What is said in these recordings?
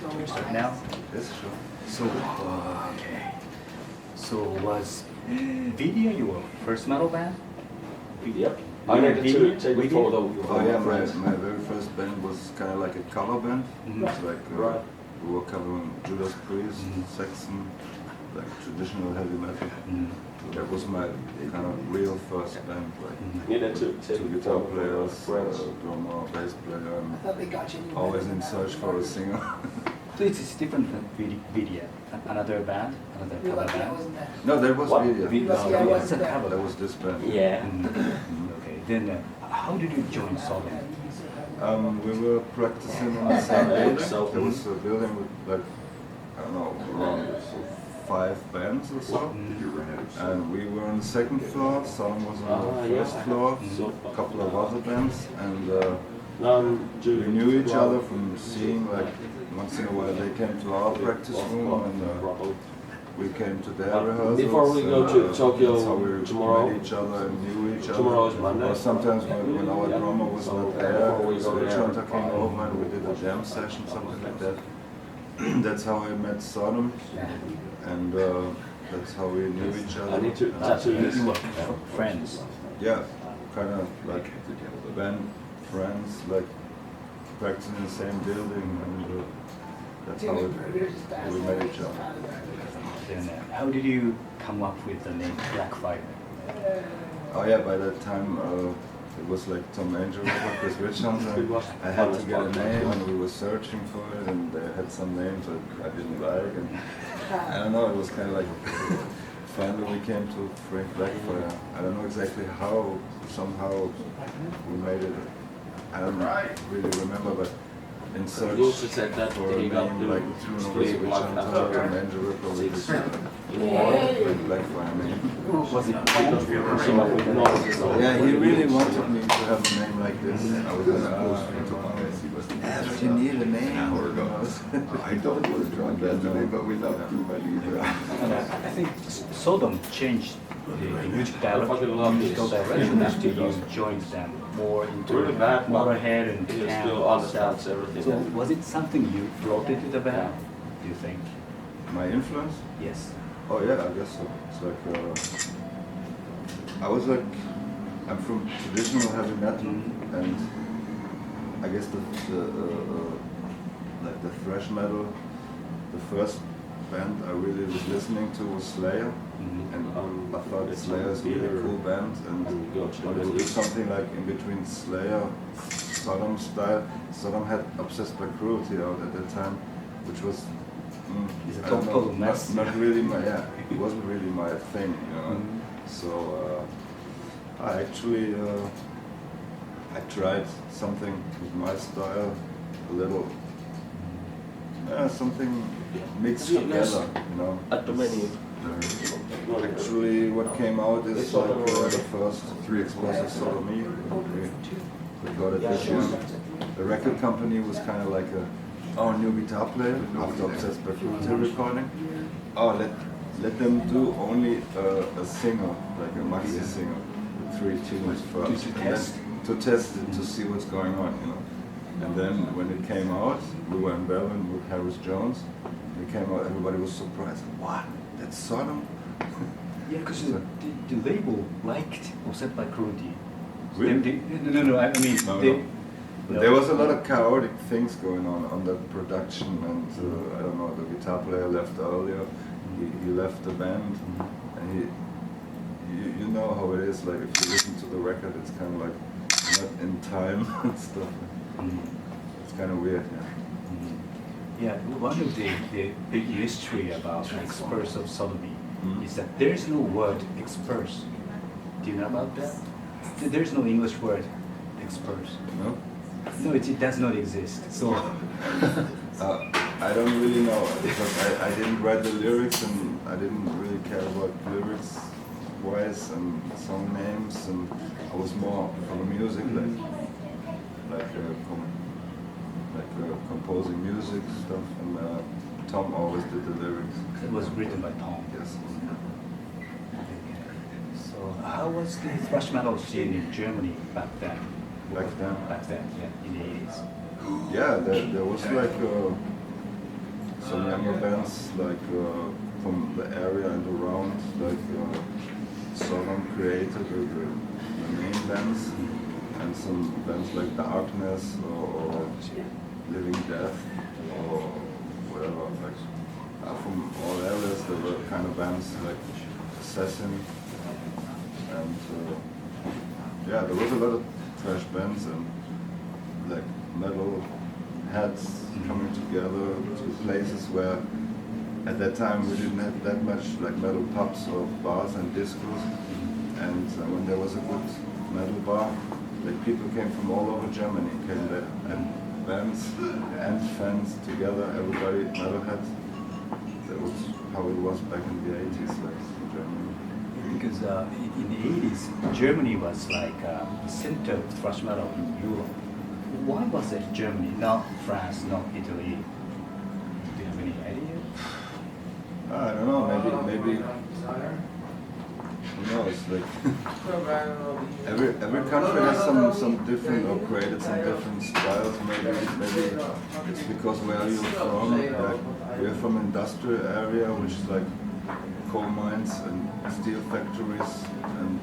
Start now? Yes, sure. So, okay. So was Vidya your first metal band? Yep. I needed to take a photo. Oh yeah, my very first band was kind of like a cover band. It's like we were covering Judas Priest, Saxon, like traditional heavy metal. That was my kind of real first band. Like Needed to take two a guitar photo. players, Friends. drummer, bass player, I thought they got you. and always in search for a singer. So it's different from Vidya. Another band? Another You're cover lucky I band? wasn't there. No, that was What? Vidya. Vidya, Lucky I it's a wasn't there. cover. That was this band. Yeah. Okay, then how did you join Sodom? We were practicing in the same building. So- There was a building with like, I don't know, around 5 bands or so. And we were on the second floor, Sodom was on the first floor, a couple of other bands, and we knew each other from seeing, like, once in a while they came to our practice room and we came to their rehearsals. Before we go to and, Tokyo that's how we tomorrow. met each other and knew each other. Tomorrow is Monday. Or sometimes when our drummer was not there, Before we go there. Switch came over and we did a jam session, something like that. That's how I met Sodom, and that's how we knew each other. I need to tattoo this. You were friends. Yeah, kind of like band friends, like practicing in the same building, and that's how we met each other. Then how did you come up with the name Blackfire? Oh yeah, by that time it was like Tom Angel with Chris Richards. I had to get a name, and we were searching for it, and they had some names that I didn't like, and I don't know. It was kind of like finally we came to Frank Blackfire. I don't know exactly how. Somehow we made it. I don't really remember, but in search You also said that for a they got name like Chris Richards, Tom Angel with Frank Blackfire name. Was it because you came up with the name? Yeah, he really wanted me to have a name like this. I was but you need a name. I don't was drunk yesterday, but we love to believe And I think Sodom changed the music musical direction after you joined them more into Really bad, but Motorhead and he Cam still and stuff. understands everything. So was it something you brought into the band, do you think? My influence? Yes. Oh yeah, I guess so. It's like I was like, I'm from traditional heavy metal, and I guess the like the thrash metal, the first band I really was listening to was Slayer, and I thought Slayer is a really cool band, and wanted to do something like in between Slayer, Sodom style. Sodom had Obsessed by Cruelty out at that time, which was It's a I don't total know, mess. not really my, yeah, it wasn't really my thing, you know. So I actually I tried something with my style, a little, something mixed together, you know. At the menu. Actually, what came out is like the first 3 explosive Sodomy. We got it this one. The record company was kind of like our new guitar player after Obsessed by Cruelty recording. Oh, let them do only a single, like a maxi single, with 3 tunes first, and then to test it to see what's going on, you know. And then when it came out, we were in Berlin with Harris Jones. It came out, everybody was surprised. What? That's Sodom? Yeah, because the label liked Obsessed by Cruelty. Really? No, I mean, No, they, no. But there was a lot of chaotic things going on the production, and I don't know, the guitar player left earlier. He left the band, and you know how it is. Like if you listen to the record, it's kind of like not in time and stuff. It's kind of weird. Yeah, one of the big mystery about experts of sodomy is that there is no word experts. Do you know about that? There's no English word experts. No? No, it does not exist. So I don't really know because I didn't write the lyrics, and I didn't really care about lyrics wise and song names, and I was more for the music, like composing music stuff, and Tom always did the lyrics. it was written by Tom. Yes. So how was the thrash metal scene in Germany back then? Back then? Back then, yeah, in the 80s. Yeah, there was like some younger bands like from the area and around, like SODOM KREATOR, the main bands, and some bands like Darkness or Living Death or whatever, like from all areas. There were kind of bands like Assassin, and yeah, there was a lot of thrash bands and like metal heads coming together to places where at that time we didn't have that much like metal pubs or bars and discos, and when there was a good metal bar, like people came from all over Germany came there, and bands and fans together, everybody metalheads. That was how it was back in the 80s, like in Germany. Because in the 80s, Germany was like center of thrash metal in Europe. Why was it Germany, not France, not Italy? Do you have any idea? I don't know, maybe who knows, like every country has some different or created some different styles. Maybe it's because where are you from? Like we're from industrial area, which is like coal mines and steel factories, and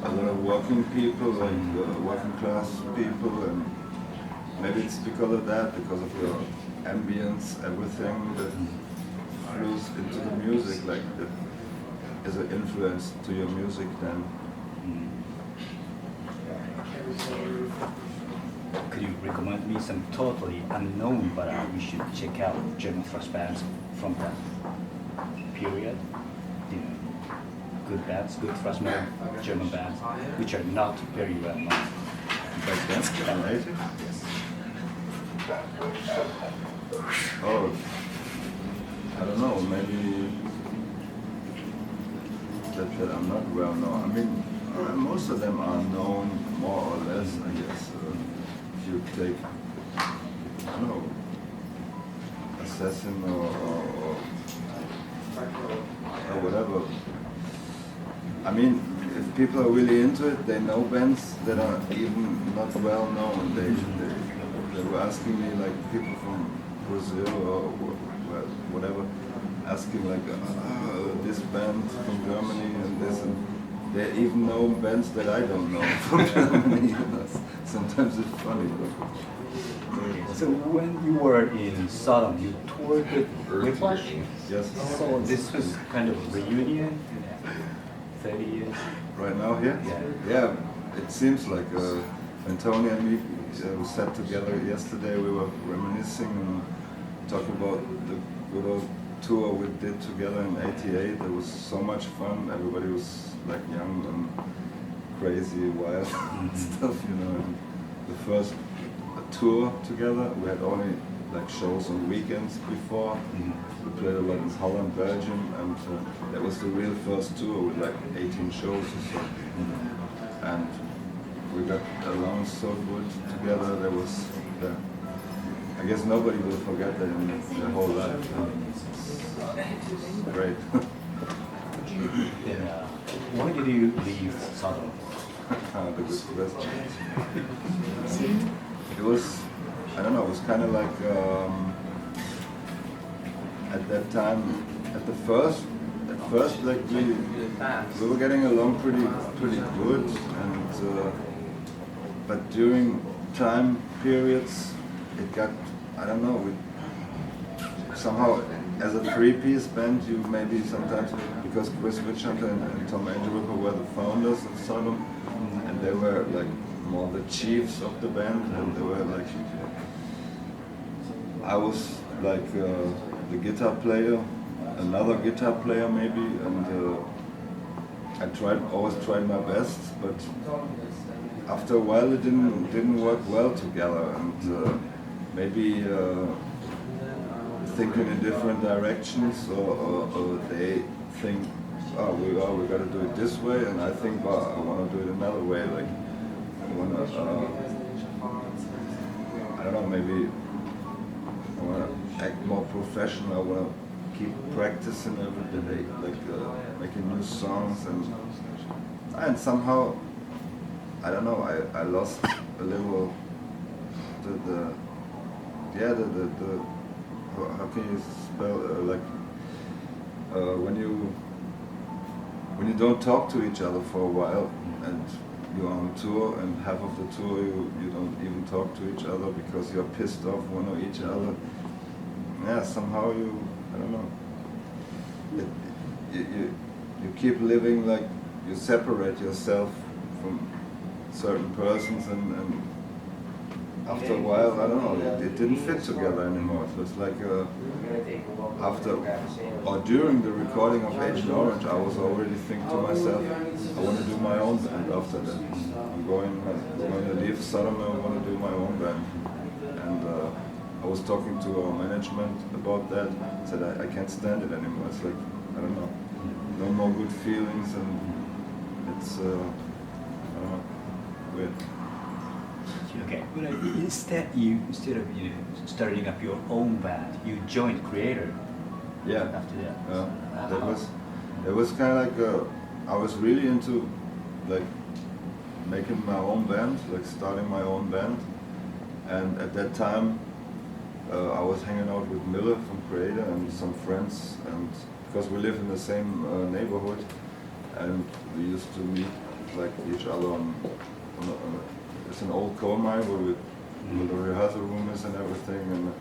a lot of working people, like working class people, and maybe it's because of that, because of the ambience, everything that flows into the music, like that is an influence to your music then. Could you recommend me some totally unknown, but we should check out German thrash bands from that period? You know, good bands, good thrash metal German bands, which are not very well known. Back then, in the 80s? Yes. Oh, I don't know, maybe that I'm not well known. I mean, most of them are known more or less, I guess. If you take, I don't know, Assassin or whatever. I mean, if people are really into it, they know bands that are even not well known. They were asking me, like people from Brazil or whatever, asking like this band from Germany and this, and they even know bands that I don't know from Germany. Sometimes it's funny. So when you were in SODOM, you toured with Whiplash? Yes. So this was kind of a reunion, 30 years. Right now here? Yeah. It seems like when Tony and me sat together yesterday, we were reminiscing and talking about the good old tour we did together in '88. It was so much fun. Everybody was like young and crazy, wild stuff, you know. And the first tour together, we had only like shows on weekends before. We played a lot in Holland, Belgium, and that was the real first tour with like 18 shows or so. And we got along so good together. There was, I guess nobody will forget that in their whole life. It's great. Why did you leave SODOM? The good question. It was, I don't know, it was kind of like, at that time, at first, like we were getting along pretty good, and but during time periods, it got, I don't know, somehow as a three-piece band, you maybe sometimes, because Chris Witchhunter and Tom Angelripper were the founders of SODOM, and they were like more the chiefs of the band, and they were like, I was like the guitar player, another guitar player maybe, and I always tried my best, but after a while it didn't work well together, and maybe thinking in different directions, or they think, oh, we got to do it this way, and I think, well, I want to do it another way, like I want to, I don't know, maybe I want to act more professional. I want to keep practicing every day, like making new songs, and somehow, I don't know, I lost a little the how can you spell when you don't talk to each other for a while and you're on tour and half of the tour you don't even talk to each other because you're pissed off one of each other. Yeah, somehow I don't know. You keep living like you separate yourself from certain persons and after a while, I don't know, it didn't fit together anymore. It was like after or during the recording of Agent Orange, I was already thinking to myself, I want to do my own band after that. I'm going to leave Sodom and I want to do my own band. And I was talking to our management about that, said I can't stand it anymore. It's like, I don't know, no more good feelings and it's, I don't know, weird. Okay, but instead of starting up your own band, you joined Creator. Yeah. After that. Yeah. It was kind of like I was really into like making my own band, like starting my own band, and at that time I was hanging out with Miller from Creator and some friends, and because we live in the same neighborhood, and we used to meet like each other on it's an old coal mine where the rehearsal room is and everything, and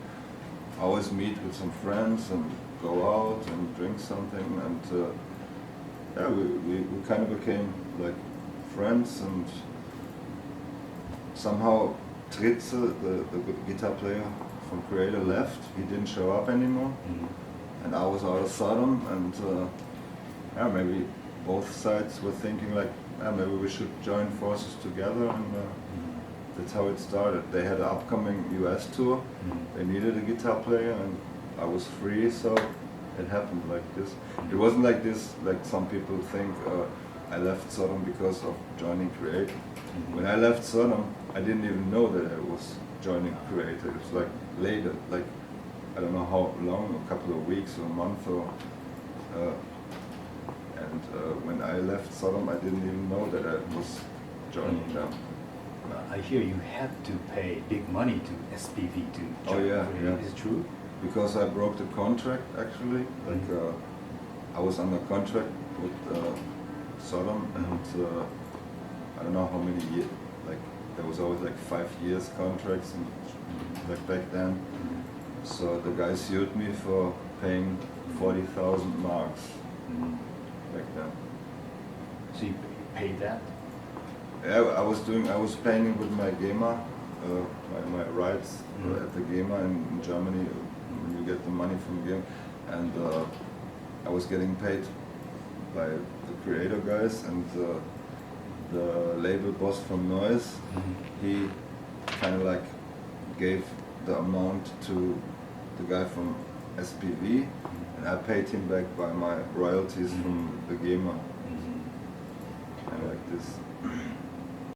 I always meet with some friends and go out and drink something, and yeah, we kind of became like friends, and somehow Tritze, the guitar player from Creator, left. He didn't show up anymore, and I was out of Sodom, and yeah, maybe both sides were thinking like, maybe we should join forces together, and that's how it started. They had an upcoming US tour, they needed a guitar player, and I was free, so it happened like this. It wasn't like this, like some people think I left Sodom because of joining Creator. When I left Sodom, I didn't even know that I was joining Creator. It was like later, like I don't know how long, a couple of weeks or a month, or and when I left Sodom, I didn't even know that I was joining them. I hear you had to pay big money to SPV to join. Oh yeah, yeah. Is it true? Because I broke the contract actually. Like I was under contract with Sodom, and I don't know how many years. Like there was always like 5 years contracts, and like back then. So the guy sued me for paying 40,000 marks back then. So you paid that? Yeah, I was paying it with my GEMA, my rights at the GEMA in Germany. When you get the money from GEMA, and I was getting paid by the Creator guys, and the label boss from Noise, he kind of like gave the amount to the guy from SPV, and I paid him back by my royalties from the GEMA, and like this.